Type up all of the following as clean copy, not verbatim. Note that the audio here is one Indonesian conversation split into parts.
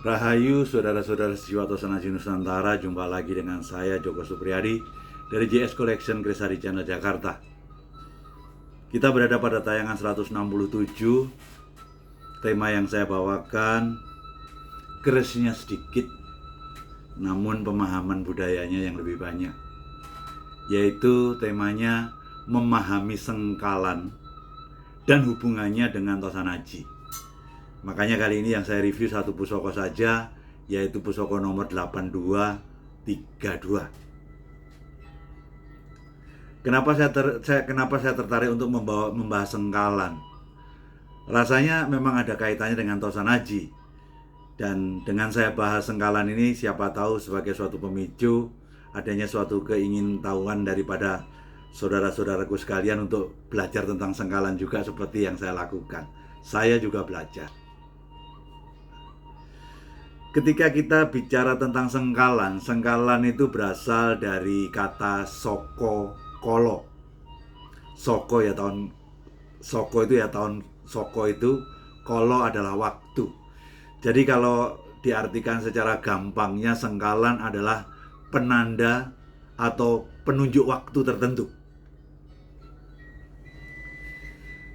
Rahayu, saudara-saudara siswa Tosana Nusantara, jumpa lagi dengan saya Joko Supriyadi dari JS Collection Kresari Channel Jakarta. Kita berada pada tayangan 167. Tema yang saya bawakan, keresnya sedikit namun pemahaman budayanya yang lebih banyak, yaitu temanya memahami sengkalan dan hubungannya dengan Tosanaji. Makanya kali ini yang saya review satu pusoko saja, yaitu pusoko nomor 8232. Kenapa saya tertarik untuk membahas sengkalan? Rasanya memang ada kaitannya dengan Tosanaji. Dan dengan saya bahas sengkalan ini, siapa tahu sebagai suatu pemicu adanya suatu keingintahuan daripada saudara-saudaraku sekalian untuk belajar tentang sengkalan juga seperti yang saya lakukan. Saya juga belajar. Ketika kita bicara tentang sengkalan itu berasal dari kata soko kolo. Soko itu, kolo adalah waktu. Jadi kalau diartikan secara gampangnya, sengkalan adalah penanda atau penunjuk waktu tertentu.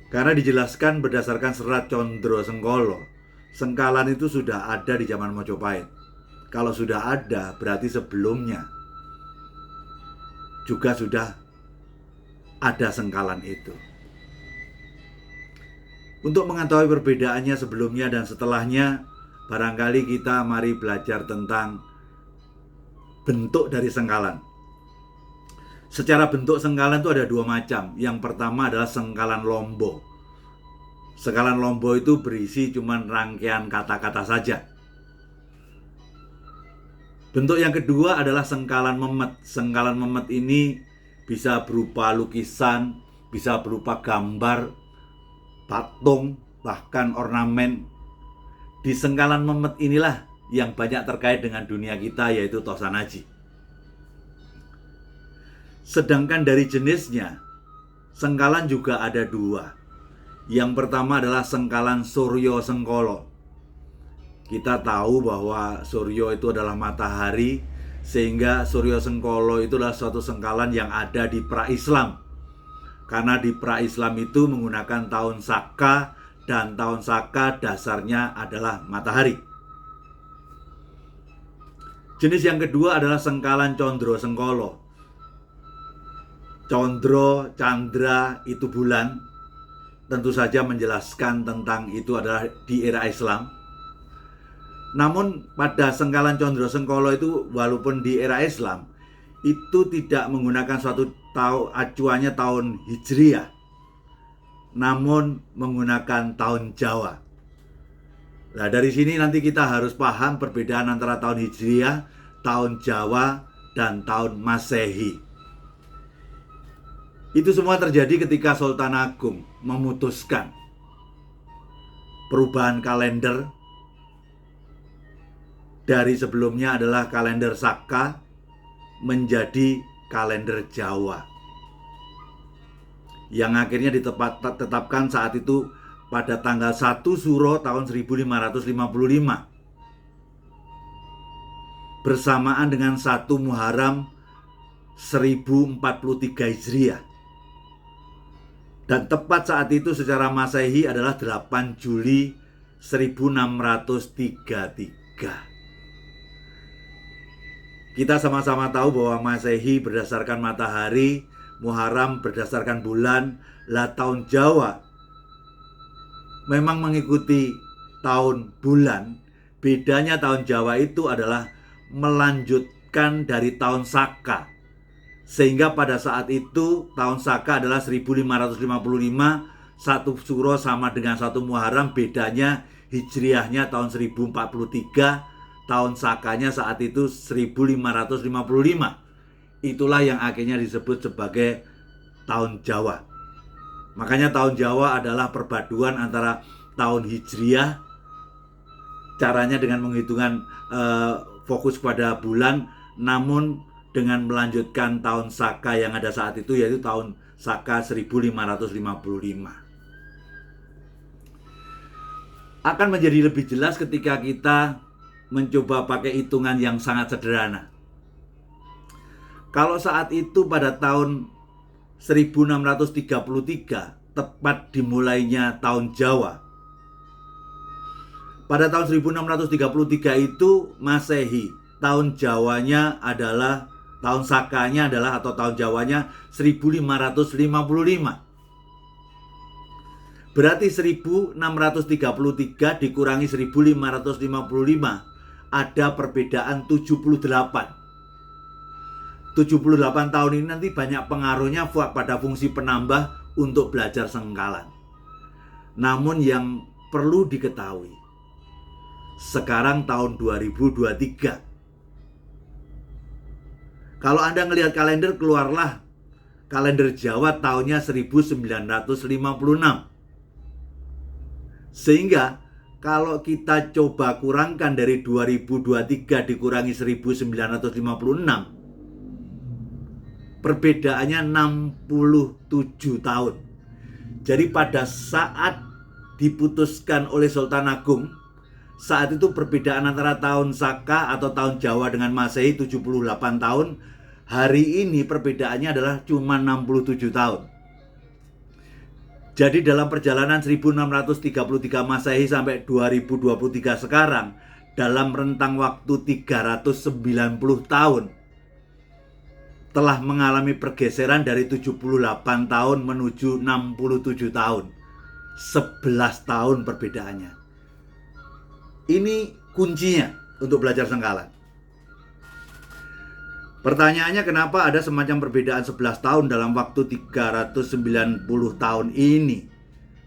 Karena dijelaskan berdasarkan serat Condro Sengkolo, sengkalan itu sudah ada di zaman Mojopahit. Kalau sudah ada, berarti sebelumnya juga sudah ada sengkalan itu. Untuk mengetahui perbedaannya sebelumnya dan setelahnya, barangkali kita mari belajar tentang bentuk dari sengkalan. Secara bentuk sengkalan itu ada dua macam. Yang pertama adalah sengkalan lombo. Sengkalan lombo itu berisi cuma rangkaian kata-kata saja. Bentuk yang kedua adalah sengkalan memet. Sengkalan memet ini bisa berupa lukisan, bisa berupa gambar, patung, bahkan ornamen. Di sengkalan memet inilah yang banyak terkait dengan dunia kita, yaitu Tosanaji. Sedangkan dari jenisnya, sengkalan juga ada dua. Yang pertama adalah sengkalan Suryo Sengkolo. Kita tahu bahwa Suryo itu adalah matahari, sehingga Suryo Sengkolo itu adalah suatu sengkalan yang ada di pra-Islam. Karena di pra-Islam itu menggunakan tahun Saka, dan tahun Saka dasarnya adalah matahari. Jenis yang kedua adalah sengkalan Condro Sengkolo. Condro, Chandra itu bulan. Tentu saja menjelaskan tentang itu adalah di era Islam. Namun pada sengkalan Condro Sengkolo itu, walaupun di era Islam, itu tidak menggunakan suatu acuannya tahun Hijriah, namun menggunakan tahun Jawa. Nah, dari sini nanti kita harus paham perbedaan antara tahun Hijriah, tahun Jawa, dan tahun Masehi. Itu semua terjadi ketika Sultan Agung memutuskan perubahan kalender dari sebelumnya adalah kalender Saka menjadi kalender Jawa, yang akhirnya ditetapkan saat itu pada tanggal 1 Suro tahun 1555 bersamaan dengan 1 Muharram 1043 Hijriah. Dan tepat saat itu secara Masehi adalah 8 Juli 1633. Kita sama-sama tahu bahwa Masehi berdasarkan matahari, Muharram berdasarkan bulan. Lah tahun Jawa memang mengikuti tahun bulan. Bedanya tahun Jawa itu adalah melanjutkan dari tahun Saka. Sehingga pada saat itu tahun Saka adalah 1555, 1 Suro sama dengan 1 Muharram, bedanya Hijriahnya tahun 1043, tahun Sakanya saat itu 1555. Itulah yang akhirnya disebut sebagai tahun Jawa. Makanya tahun Jawa adalah perpaduan antara tahun Hijriah, caranya dengan menghitungan fokus pada bulan, namun dengan melanjutkan tahun Saka yang ada saat itu, yaitu tahun Saka 1555. Akan menjadi lebih jelas ketika kita mencoba pakai hitungan yang sangat sederhana. Kalau saat itu pada tahun 1633, tepat dimulainya tahun Jawa. Pada tahun 1633 itu Masehi, tahun Jawanya adalah, tahun Sakanya adalah, atau tahun Jawanya 1555. Berarti 1633 dikurangi 1555, ada perbedaan 78. 78 tahun ini nanti banyak pengaruhnya pada fungsi penambah untuk belajar sengkalan. Namun yang perlu diketahui, sekarang tahun 2023. Kalau Anda ngelihat kalender, keluarlah kalender Jawa tahunnya 1956. Sehingga kalau kita coba kurangkan dari 2023 dikurangi 1956, perbedaannya 67 tahun. Jadi pada saat diputuskan oleh Sultan Agung, saat itu perbedaan antara tahun Saka atau tahun Jawa dengan Masehi 78 tahun. Hari ini perbedaannya adalah cuma 67 tahun. Jadi dalam perjalanan 1633 Masehi sampai 2023 sekarang, dalam rentang waktu 390 tahun, telah mengalami pergeseran dari 78 tahun menuju 67 tahun. 11 tahun perbedaannya. Ini kuncinya untuk belajar sengkalan. Pertanyaannya, kenapa ada semacam perbedaan 11 tahun dalam waktu 390 tahun ini?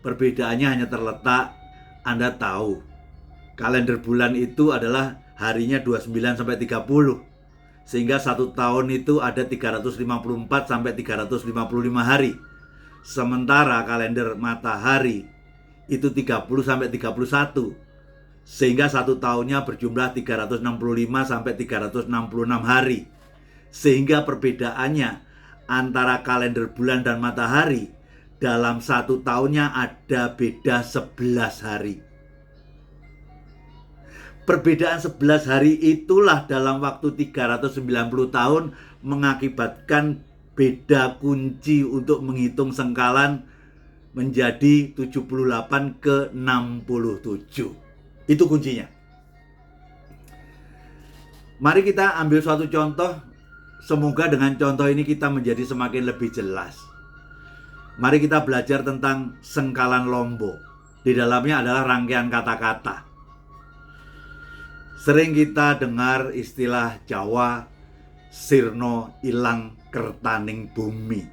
Perbedaannya hanya terletak, Anda tahu, kalender bulan itu adalah harinya 29 sampai 30. Sehingga satu tahun itu ada 354 sampai 355 hari. Sementara kalender matahari itu 30 sampai 31. Sehingga satu tahunnya berjumlah 365 sampai 366 hari. Sehingga perbedaannya antara kalender bulan dan matahari dalam satu tahunnya ada beda 11 hari. Perbedaan 11 hari itulah dalam waktu 390 tahun mengakibatkan beda kunci untuk menghitung sengkalan menjadi 78 ke 67. Itu kuncinya. Mari kita ambil suatu contoh. Semoga dengan contoh ini kita menjadi semakin lebih jelas. Mari kita belajar tentang sengkalan Lombo. Di dalamnya adalah rangkaian kata-kata. Sering kita dengar istilah Jawa, sirno ilang kertaning bumi.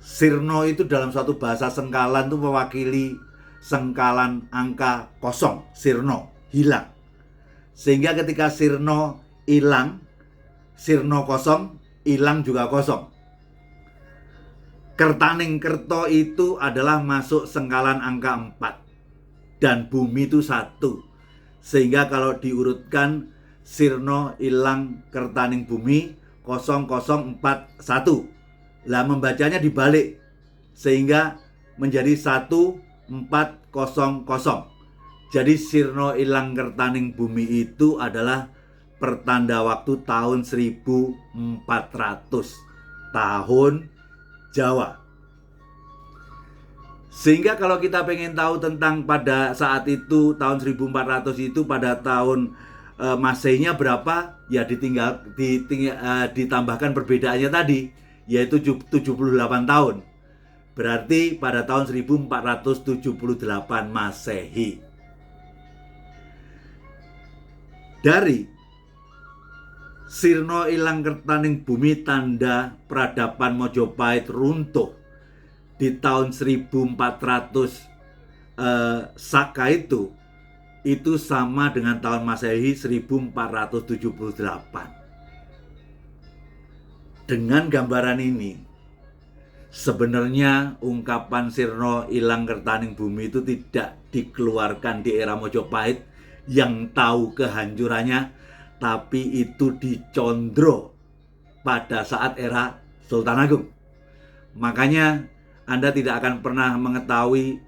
Sirno itu dalam suatu bahasa sengkalan itu mewakili sengkalan angka kosong, sirno, hilang. Sehingga ketika sirno hilang, sirno kosong, hilang juga kosong. Kertaning kerto itu adalah masuk sengkalan angka 4. Dan bumi itu 1. Sehingga kalau diurutkan, sirno hilang kertaning bumi 0041. Lah membacanya dibalik. Sehingga menjadi 1400. Jadi sirno ilang kertaning bumi itu adalah pertanda waktu tahun 1400, tahun Jawa. Sehingga kalau kita pengen tahu tentang pada saat itu tahun 1400 itu pada tahun Masehinya berapa, ya ditambahkan perbedaannya tadi, yaitu 78 tahun. Berarti pada tahun 1478 Masehi. Dari sirno ilang kertaning bumi, tanda peradaban Mojopahit runtuh di tahun 1400 Saka itu sama dengan tahun Masehi 1478. Dengan gambaran ini, sebenarnya ungkapan sirno ilang kertaning bumi itu tidak dikeluarkan di era Mojopahit yang tahu kehancurannya, tapi itu dicondro pada saat era Sultan Agung. Makanya Anda tidak akan pernah mengetahui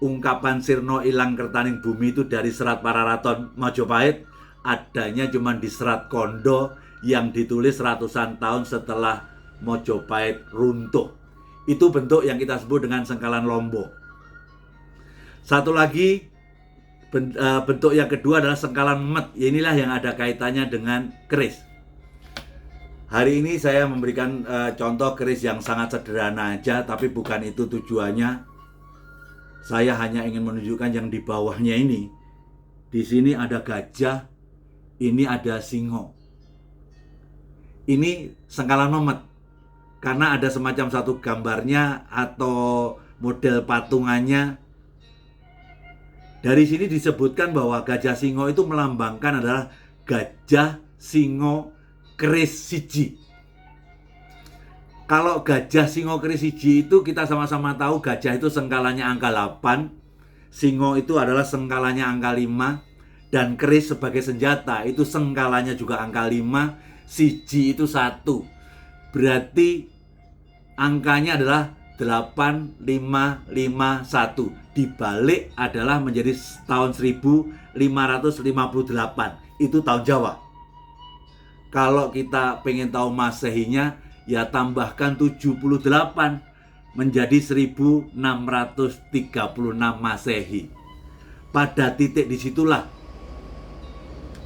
ungkapan sirna ilang kertaning bumi itu dari Serat Pararaton Majapahit adanya cuma di Serat Kondo yang ditulis ratusan tahun setelah Majapahit runtuh. Itu bentuk yang kita sebut dengan sengkalan Lombo. Satu lagi bentuk yang kedua adalah sengkalan Memet. Inilah yang ada kaitannya dengan keris. Hari ini saya memberikan contoh keris yang sangat sederhana aja, tapi bukan itu tujuannya. Saya hanya ingin menunjukkan yang di bawahnya ini. Di sini ada gajah, ini ada singo. Ini sengkalan Memet. Karena ada semacam satu gambarnya atau model patungannya. Dari sini disebutkan bahwa gajah singo itu melambangkan adalah gajah singo keris siji. Kalau gajah singo keris siji itu kita sama-sama tahu gajah itu sengkalanya angka 8, singo itu adalah sengkalanya angka 5, dan keris sebagai senjata itu sengkalanya juga angka 5, siji itu 1. Berarti angkanya adalah 8551. Dibalik adalah menjadi tahun 1558. Itu tahun Jawa. Kalau kita pengen tahu Masehinya, ya tambahkan 78 menjadi 1636 Masehi. Pada titik disitulah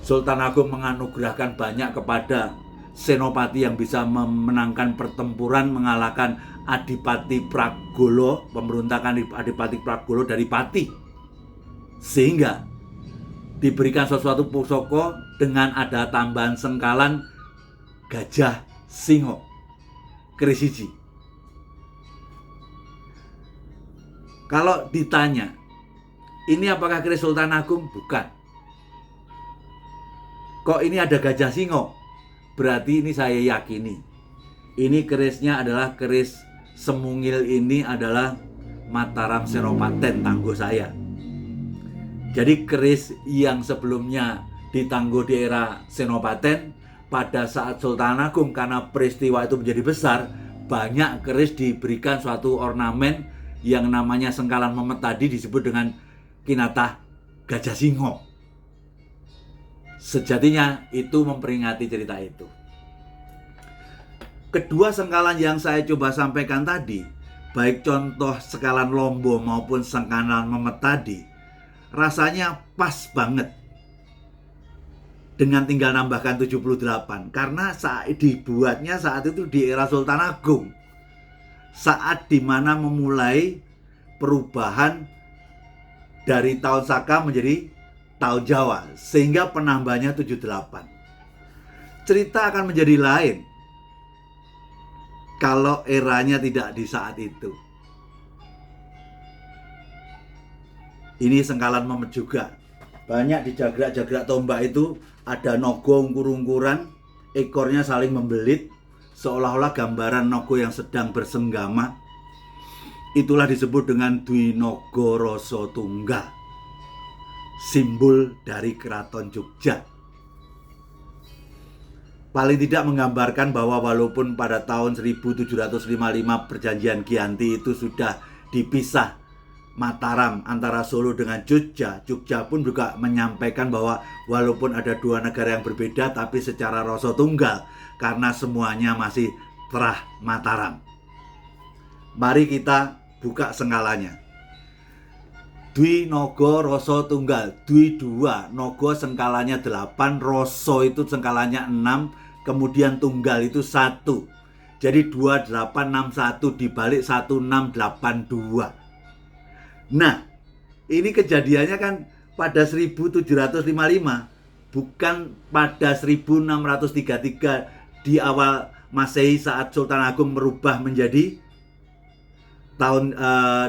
Sultan Agung menganugerahkan banyak kepada senopati yang bisa memenangkan pertempuran, mengalahkan Adipati Praggolo, pemberontakan Adipati Praggolo dari Pati. Sehingga diberikan sesuatu pusaka dengan ada tambahan sengkalan gajah singo keris siji. Kalau ditanya, ini apakah keris Sultan Agung? Bukan. Kok ini ada gajah singo? Berarti ini saya yakini ini kerisnya adalah keris Semungil, ini adalah Mataram Senopaten, tangguh saya. Jadi keris yang sebelumnya ditangguh di era Senopaten, pada saat Sultan Agung karena peristiwa itu menjadi besar, banyak keris diberikan suatu ornamen yang namanya sengkalan Memet tadi, disebut dengan kinatah gajah singo. Sejatinya itu memperingati cerita itu. Kedua sengkalan yang saya coba sampaikan tadi, baik contoh sengkalan Lombo maupun sengkalan Memet tadi, rasanya pas banget dengan tinggal nambahkan 78. Karena saat dibuatnya saat itu di era Sultan Agung, saat dimana memulai perubahan dari tahun Saka menjadi tahun Jawa, sehingga penambahannya 78. Cerita akan menjadi lain kalau eranya tidak di saat itu. Ini sengkalan Memet juga. Banyak di jagrak-jagrak tombak itu ada nogo ungkur-ungkuran, ekornya saling membelit, seolah-olah gambaran nogo yang sedang bersenggama. Itulah disebut dengan Dwi Nogo Rasa Tunggal, simbol dari Keraton Jogja. Paling tidak menggambarkan bahwa walaupun pada tahun 1755 perjanjian Giyanti itu sudah dipisah Mataram antara Solo dengan Jogja, Jogja pun juga menyampaikan bahwa walaupun ada dua negara yang berbeda tapi secara rasa tunggal, karena semuanya masih terah Mataram. Mari kita buka sengkalannya. Dwi Nogo Rasa Tunggal, Dwi 2, Nogo sengkalannya 8, Rasa itu sengkalannya 6, kemudian Tunggal itu 1. Jadi 2861 dibalik 1682. Nah, ini kejadiannya kan pada 1755, bukan pada 1633 di awal Masehi saat Sultan Agung merubah menjadi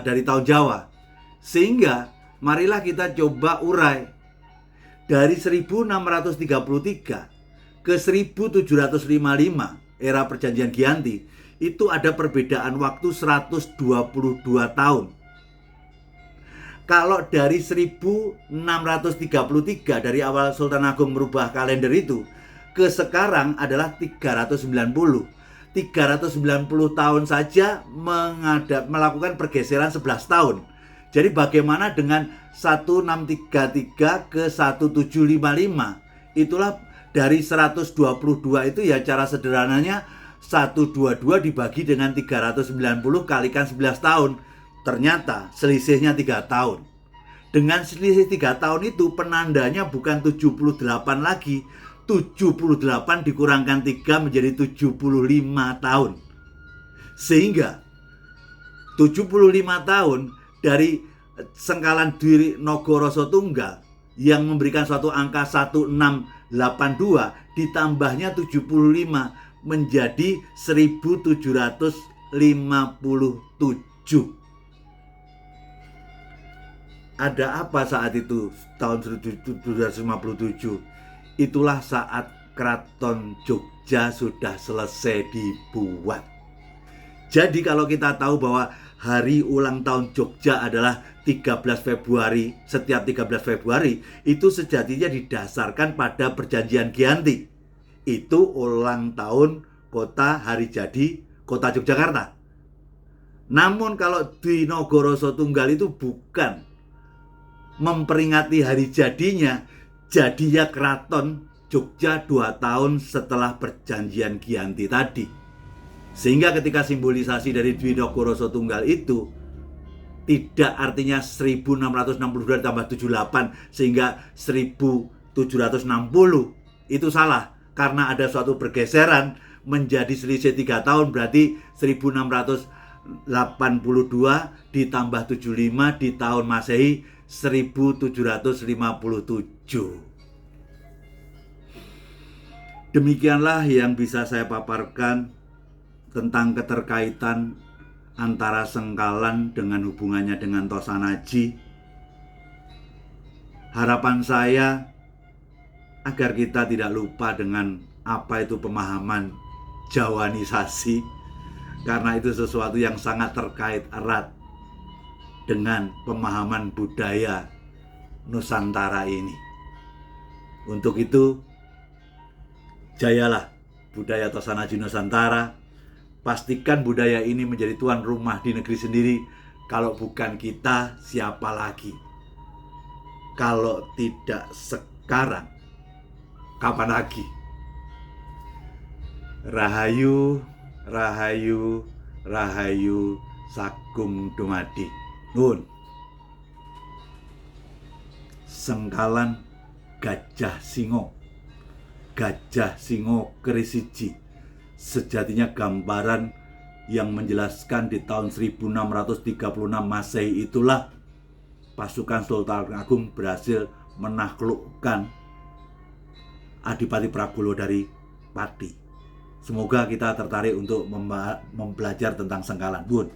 dari tahun Jawa. Sehingga marilah kita coba urai dari 1633 ke 1755 era perjanjian Giyanti, itu ada perbedaan waktu 122 tahun. Kalau dari 1633 dari awal Sultan Agung merubah kalender itu ke sekarang adalah 390. 390 tahun saja melakukan pergeseran 11 tahun. Jadi bagaimana dengan 1633 ke 1755? Itulah dari 122 itu ya cara sederhananya 122 dibagi dengan 390 kalikan 11 tahun. Ternyata selisihnya 3 tahun. Dengan selisih 3 tahun itu penandanya bukan 78 lagi. 78 dikurangkan 3 menjadi 75 tahun. Sehingga 75 tahun dari Sengkalan Dwi Nogoroso Tunggal yang memberikan suatu angka 1682 ditambahnya 75 menjadi 1757. Ada apa saat itu tahun 1757? Itulah saat Keraton Jogja sudah selesai dibuat. Jadi kalau kita tahu bahwa hari ulang tahun Jogja adalah 13 Februari, setiap 13 Februari, itu sejatinya didasarkan pada perjanjian Giyanti. Itu ulang tahun kota hari jadi kota Yogyakarta. Namun kalau di Nogoroso Tunggal itu bukan memperingati hari jadinya keraton Jogja 2 tahun setelah perjanjian Giyanti tadi. Sehingga ketika simbolisasi dari Dwi Nogoroso Tunggal itu tidak artinya 1662 tambah 78 sehingga 1760, itu salah. Karena ada suatu pergeseran menjadi selisih 3 tahun, berarti 1682 ditambah 75 di tahun Masehi 1757. Demikianlah yang bisa saya paparkan tentang keterkaitan antara Sengkalan dengan hubungannya dengan Tosanaji. Harapan saya agar kita tidak lupa dengan apa itu pemahaman Jawanisasi, karena itu sesuatu yang sangat terkait erat dengan pemahaman budaya Nusantara ini. Untuk itu, jayalah budaya Tosanaji Nusantara. Pastikan budaya ini menjadi tuan rumah di negeri sendiri. Kalau bukan kita, siapa lagi? Kalau tidak sekarang, kapan lagi? Rahayu, rahayu, rahayu, sagung dumadi. Nun. Sengkalan Gajah Singo. Gajah Singo kerisiji. Sejatinya gambaran yang menjelaskan di tahun 1636 Masehi itulah pasukan Sultan Agung berhasil menaklukkan Adipati Pragulo dari Pati. Semoga kita tertarik untuk belajar tentang Sengkalan. Bun.